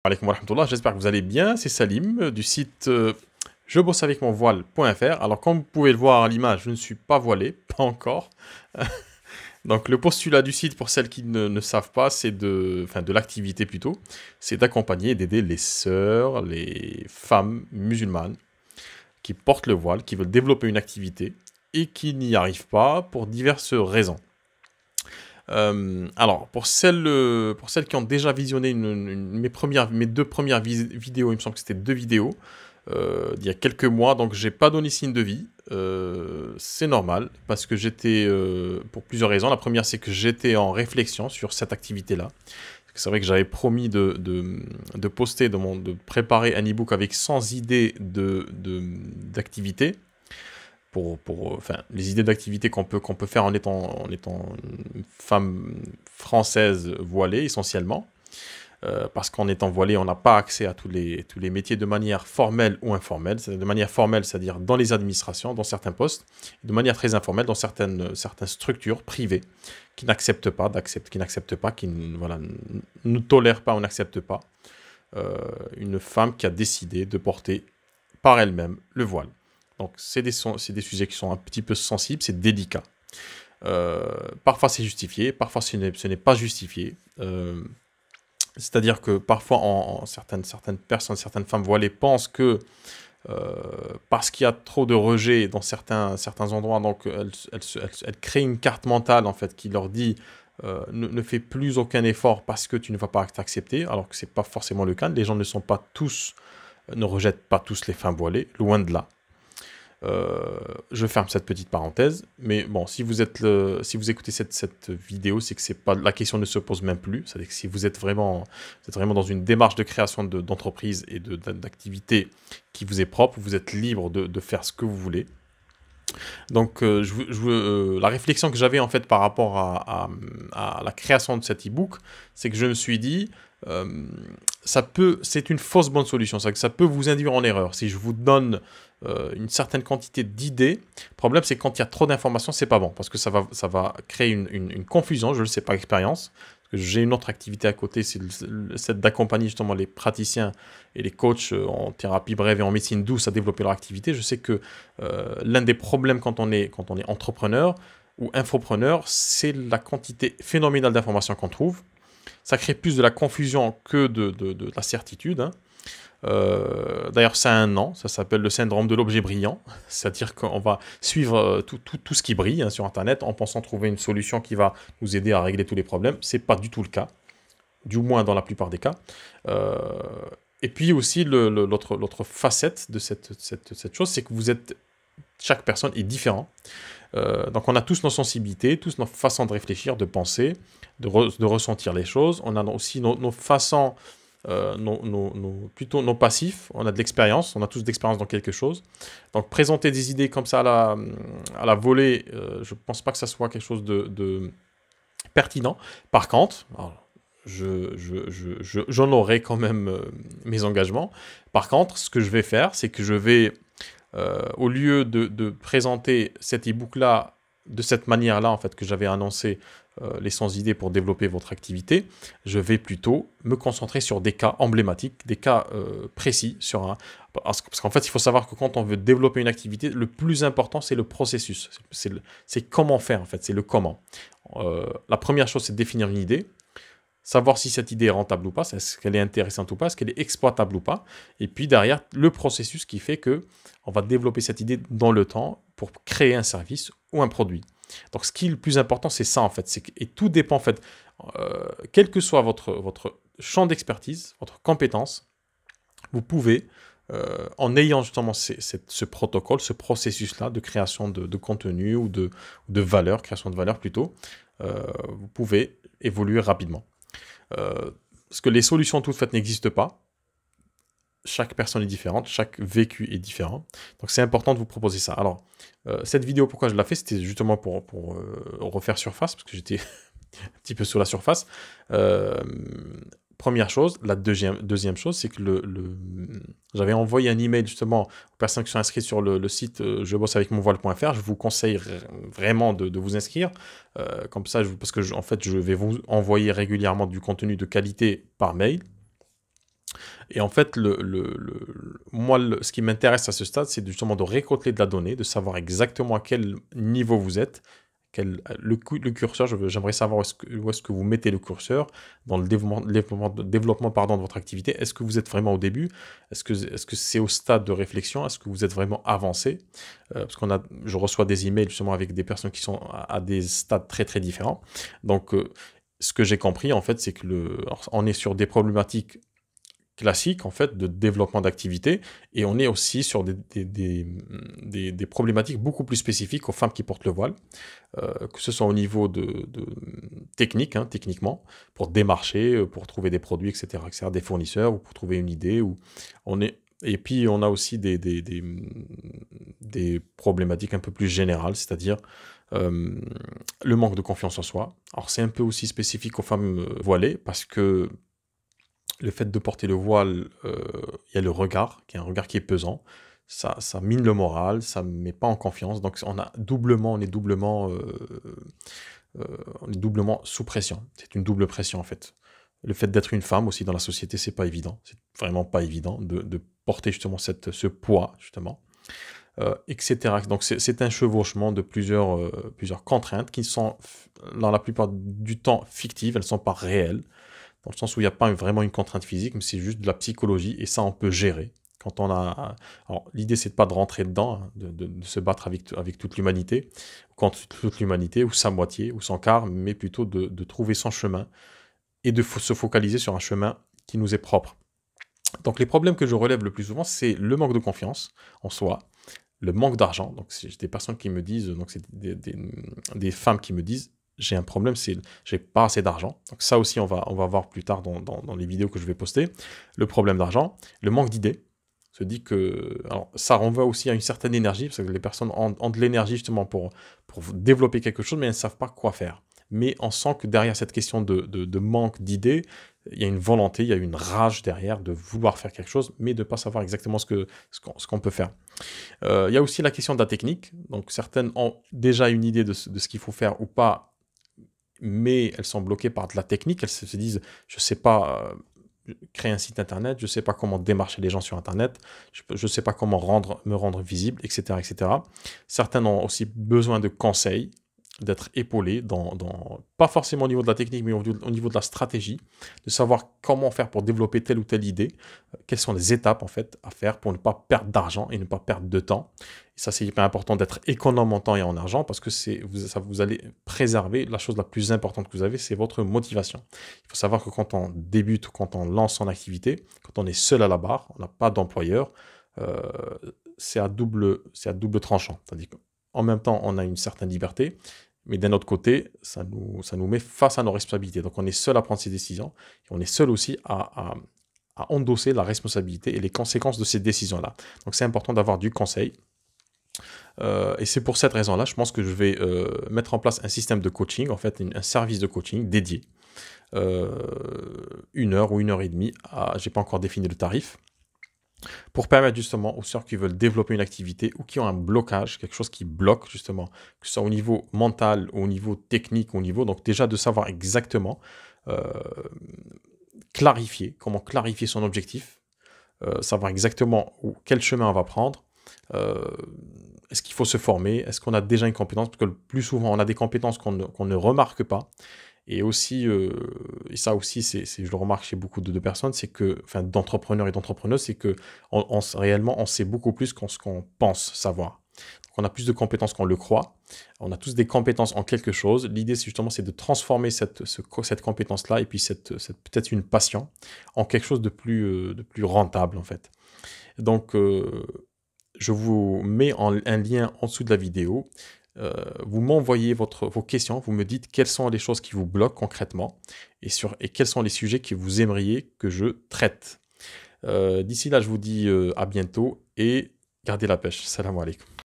Alaikum wa rahmatullah, j'espère que vous allez bien, c'est Salim du site je bosse avec mon voile.fr. Alors comme vous pouvez le voir à l'image, je ne suis pas voilé, pas encore. Donc le postulat du site pour celles qui ne savent pas, c'est de l'activité plutôt, c'est d'accompagner et d'aider les sœurs, les femmes musulmanes qui portent le voile, qui veulent développer une activité et qui n'y arrivent pas pour diverses raisons. Alors, pour celles qui ont déjà visionné mes deux premières vidéos, il me semble que c'était deux vidéos, il y a quelques mois, donc j'ai pas donné signe de vie. C'est normal, parce que j'étais, pour plusieurs raisons. La première, c'est que j'étais en réflexion sur cette activité-là. C'est vrai que j'avais promis de poster, de préparer un e-book avec 100 idées d'activités enfin, les idées d'activité qu'on peut faire en étant une femme française voilée essentiellement. Parce qu'en étant voilée, on n'a pas accès à tous les métiers de manière formelle ou informelle. De manière formelle, c'est-à-dire dans les administrations, dans certains postes, de manière très informelle, dans certaines structures privées qui n'acceptent pas, qui voilà, ne tolèrent pas ou n'acceptent pas une femme qui a décidé de porter par elle-même le voile. Donc, c'est des sujets qui sont un petit peu sensibles, c'est délicat. Parfois, c'est justifié, parfois, ce n'est pas justifié. C'est-à-dire que parfois, certaines personnes, certaines femmes voilées pensent que parce qu'il y a trop de rejet dans certains endroits, donc elles créent une carte mentale en fait qui leur dit ne fais plus aucun effort parce que tu ne vas pas t'accepter, alors que ce n'est pas forcément le cas. Les gens ne rejettent pas tous les femmes voilées, loin de là. Je ferme cette petite parenthèse, mais bon, si vous écoutez cette vidéo, c'est que la question ne se pose même plus. C'est-à-dire que si vous êtes vraiment dans une démarche de création d'entreprise et d'activité qui vous est propre, vous êtes libre de faire ce que vous voulez. Donc, la réflexion que j'avais en fait par rapport à la création de cet e-book, c'est que je me suis dit, c'est une fausse bonne solution, c'est que ça peut vous induire en erreur. Si je vous donne une certaine quantité d'idées, le problème c'est que quand il y a trop d'informations, c'est pas bon, parce que ça va créer une confusion, je le sais par expérience. J'ai une autre activité à côté, c'est celle d'accompagner justement les praticiens et les coachs en thérapie brève et en médecine douce à développer leur activité. Je sais que l'un des problèmes quand on est entrepreneur ou infopreneur, c'est la quantité phénoménale d'informations qu'on trouve. Ça crée plus de la confusion que de la certitude, hein. D'ailleurs, ça a un nom, ça s'appelle le syndrome de l'objet brillant. C'est-à-dire qu'on va suivre tout ce qui brille, hein, sur Internet en pensant trouver une solution qui va nous aider à régler tous les problèmes. Ce n'est pas du tout le cas, du moins dans la plupart des cas. Et puis aussi, l'autre facette de cette chose, c'est que chaque personne est différente. Donc on a tous nos sensibilités, tous nos façons de réfléchir, de penser, de ressentir les choses. On a aussi nos façons, plutôt nos passifs. On a de l'expérience, on a tous d'expérience dans quelque chose. Donc présenter des idées comme ça à la volée, je ne pense pas que ça soit quelque chose de pertinent. Par contre, j'en aurai quand même mes engagements. Par contre, ce que je vais faire, c'est que je vais, au lieu de présenter cet e-book-là de cette manière-là, en fait, que j'avais annoncé les 100 idées pour développer votre activité, je vais plutôt me concentrer sur des cas emblématiques, des cas précis. Parce qu'en fait, il faut savoir que quand on veut développer une activité, le plus important, c'est le processus. C'est comment faire, en fait, c'est le comment. La première chose, c'est de définir une idée. Savoir si cette idée est rentable ou pas, est-ce qu'elle est intéressante ou pas, est-ce qu'elle est exploitable ou pas. Et puis derrière, le processus qui fait qu'on va développer cette idée dans le temps pour créer un service ou un produit. Donc ce qui est le plus important, c'est ça en fait. Et tout dépend en fait, quel que soit votre champ d'expertise, votre compétence, vous pouvez, en ayant justement ce protocole, ce processus-là de création de contenu ou de valeur, création de valeur plutôt, vous pouvez évoluer rapidement. Parce que les solutions toutes faites n'existent pas. Chaque personne est différente, chaque vécu est différent. Donc c'est important de vous proposer ça. Alors, cette vidéo, pourquoi je l'ai fait, c'était justement pour refaire surface, parce que j'étais un petit peu sur la surface. Première chose. La deuxième chose, c'est que j'avais envoyé un email justement aux personnes qui sont inscrites sur le site je bosse avec mon voile.fr. Je vous conseille vraiment de vous inscrire. Comme ça, parce que en fait, je vais vous envoyer régulièrement du contenu de qualité par mail. Et en fait, moi, ce qui m'intéresse à ce stade, c'est justement de récolter de la donnée, de savoir exactement à quel niveau vous êtes. Le curseur, j'aimerais savoir où est-ce que vous mettez le curseur dans le développement, pardon, de votre activité. Est-ce que vous êtes vraiment au début? Est-ce que c'est au stade de réflexion? Est-ce que vous êtes vraiment avancé? Parce je reçois des emails justement avec des personnes qui sont à des stades très très différents. Donc, ce que j'ai compris en fait, c'est que alors, on est sur des problématiques classique en fait de développement d'activité et on est aussi sur des problématiques beaucoup plus spécifiques aux femmes qui portent le voile, que ce soit au niveau de technique, hein, techniquement, pour démarcher, pour trouver des produits, etc., des fournisseurs ou pour trouver une idée. Et puis on a aussi des problématiques un peu plus générales, c'est-à-dire euh, le manque de confiance en soi. Alors c'est un peu aussi spécifique aux femmes voilées parce que le fait de porter le voile, il y a le regard, qui est un regard qui est pesant. Ça mine le moral, ça ne met pas en confiance. Donc on est doublement sous pression. C'est une double pression en fait. Le fait d'être une femme aussi dans la société, c'est pas évident. C'est vraiment pas évident de porter justement ce poids, justement, etc. Donc c'est un chevauchement de plusieurs contraintes qui sont, dans la plupart du temps, fictives, elles ne sont pas réelles dans le sens où il n'y a pas vraiment une contrainte physique, mais c'est juste de la psychologie, et ça, on peut gérer. Quand on a... Alors, l'idée, c'est pas de rentrer dedans, hein, de se battre avec toute l'humanité, contre toute l'humanité, ou sa moitié, ou son quart, mais plutôt de trouver son chemin, et de se focaliser sur un chemin qui nous est propre. Donc, les problèmes que je relève le plus souvent, c'est le manque de confiance en soi, le manque d'argent. Donc, c'est des personnes qui me disent, donc c'est des femmes qui me disent, j'ai un problème, c'est j'ai pas assez d'argent. Donc ça aussi, on va voir plus tard dans les vidéos que je vais poster. Le problème d'argent, le manque d'idées. Se dit que alors, ça renvoie aussi à une certaine énergie, parce que les personnes ont de l'énergie justement pour développer quelque chose, mais elles ne savent pas quoi faire. Mais on sent que derrière cette question de manque d'idées, il y a une volonté, il y a une rage derrière de vouloir faire quelque chose, mais de ne pas savoir exactement ce qu'on peut faire. Il y a aussi la question de la technique. Donc certaines ont déjà une idée de ce qu'il faut faire ou pas, mais elles sont bloquées par de la technique. Elles se disent, je ne sais pas créer un site internet, je ne sais pas comment démarcher les gens sur internet, je ne sais pas comment me rendre visible, etc., etc. Certaines ont aussi besoin de conseils, d'être épaulées, pas forcément au niveau de la technique, mais au niveau de la stratégie, de savoir comment faire pour développer telle ou telle idée, quelles sont les étapes en fait à faire pour ne pas perdre d'argent et ne pas perdre de temps. Et ça, c'est hyper important d'être économe en temps et en argent parce que vous allez préserver la chose la plus importante que vous avez, c'est votre motivation. Il faut savoir que quand on débute, quand on lance son activité, quand on est seul à la barre, on n'a pas d'employeur, euh, c'est à double tranchant. C'est-à-dire qu'en même temps, on a une certaine liberté, mais d'un autre côté, ça nous met face à nos responsabilités. Donc on est seul à prendre ses décisions, et on est seul aussi à endosser la responsabilité et les conséquences de ces décisions-là. Donc c'est important d'avoir du conseil. Et c'est pour cette raison-là, je pense que je vais mettre en place un système de coaching, en fait un service de coaching dédié. 1 heure ou 1 heure et demie, je n'ai pas encore défini le tarif, pour permettre justement aux sœurs qui veulent développer une activité ou qui ont un blocage, quelque chose qui bloque justement, que ce soit au niveau mental, au niveau technique, donc déjà de savoir exactement euh, comment clarifier son objectif, savoir exactement quel chemin on va prendre, euh, est-ce qu'il faut se former, est-ce qu'on a déjà une compétence, parce que le plus souvent on a des compétences qu'on ne remarque pas. Et aussi, et ça aussi, je le remarque chez beaucoup de personnes, c'est que, enfin, d'entrepreneurs et d'entrepreneuses, c'est que réellement, on sait beaucoup plus ce qu'on pense savoir. Donc, on a plus de compétences qu'on le croit. On a tous des compétences en quelque chose. L'idée, c'est de transformer cette compétence-là et puis peut-être une passion en quelque chose de plus rentable, en fait. Donc, je vous mets un lien en dessous de la vidéo. Vous m'envoyez vos questions, vous me dites quelles sont les choses qui vous bloquent concrètement et quels sont les sujets que vous aimeriez que je traite. D'ici là, je vous dis à bientôt et gardez la pêche. Salam alaikum.